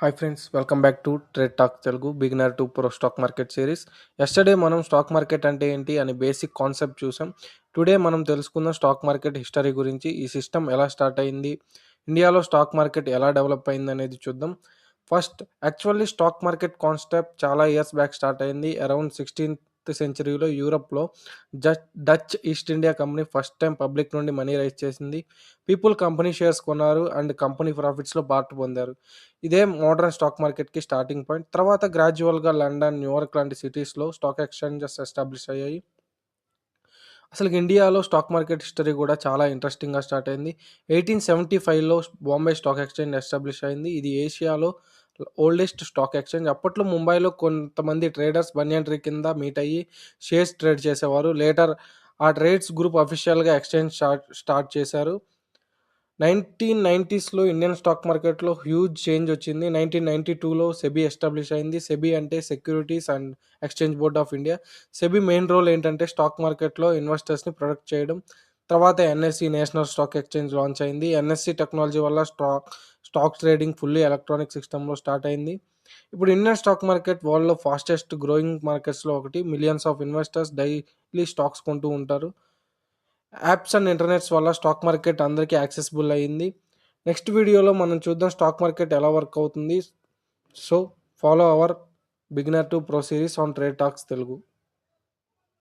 Hi friends, welcome back to trade talk Telugu beginner to pro stock market series. Yesterday మనం stock market అంటే ఏంటి అని basic concept చూసాం. Today మనం తెలుసుకుందాం స్టాక్ మార్కెట్ హిస్టరీ గురించి. ఈ సిస్టమ్ ఎలా స్టార్ట్ అయింది, ఇండియాలో స్టాక్ మార్కెట్ ఎలా డెవలప్ అయింది అనేది చూద్దాం. First actually stock market concept చాలా ఇయర్స్ బ్యాక్ స్టార్ట్ అయింది. అరౌండ్ 16th సెంచరీలో యూరప్లో Dutch East India company first time public నుండి మనీ రైజ్ చేసింది. పీపుల్ కంపెనీ షేర్స్ కొన్నారు అండ్ కంపెనీ ప్రాఫిట్స్లో పార్ట్ పొందారు. ఇదే మోడర్న్ స్టాక్ మార్కెట్‌కి స్టార్టింగ్ పాయింట్. తర్వాత గ్రాడ్యువల్‌గా లండన్, న్యూయార్క్ లాంటి సిటీస్‌లో స్టాక్ ఎక్స్‌చేంజెస్ ఎస్టాబ్లిష్ అయ్యాయి. అసలు ఇండియాలో స్టాక్ మార్కెట్ హిస్టరీ కూడా చాలా ఇంట్రెస్టింగ్‌గా స్టార్ట్ అయింది. 1875లో బాంబే స్టాక్ ఎక్స్‌చేంజ్ ఎస్టాబ్లిష్ అయింది. ఇది ఏషియాలో ఓల్డెస్ట్ స్టాక్ ఎక్స్‌చేంజ్. అప్పట్లో ముంబైలో కొంతమంది ట్రేడర్స్ బనియన్ ట్రీ కింద మీట్ అయ్యి షేర్స్ ట్రేడ్ చేసేవారు. లేటర్ ఆ ట్రేడ్స్ గ్రూప్ అఫీషియల్‌గా ఎక్స్‌చేంజ్ స్టార్ట్ చేశారు. 1990స్‌లో ఇండియన్ స్టాక్ మార్కెట్‌లో హ్యూజ్ చేంజ్ వచ్చింది. 1992లో సెబీ ఎస్టాబ్లిష్ అయింది. సెబీ అంటే securities and exchange board of India. SEBI main role ఏంటంటే స్టాక్ మార్కెట్‌లో ఇన్వెస్టర్స్‌ని ప్రొటెక్ట్ చేయడం. తర్వాత NSE national stock exchange launch అయింది. ఎన్ఎస్ఈ టెక్నాలజీ వల్ల స్టాక్ ట్రేడింగ్ ఫుల్లీ ఎలక్ట్రానిక్ సిస్టమ్‌లో స్టార్ట్ అయింది. ఇప్పుడు ఇండియన్ స్టాక్ మార్కెట్ వరల్డ్‌లో ఫాస్టెస్ట్ గ్రోయింగ్ మార్కెట్స్‌లో ఒకటి. Millions of investors daily stocks కొంటూ ఉంటారు. యాప్స్ అండ్ ఇంటర్నెట్స్ వల్ల స్టాక్ మార్కెట్ అందరికీ యాక్సెసిబుల్ అయ్యింది. నెక్స్ట్ వీడియోలో మనం చూద్దాం స్టాక్ మార్కెట్ ఎలా వర్క్ అవుతుంది. So follow our beginner to pro series on trade talks Telugu.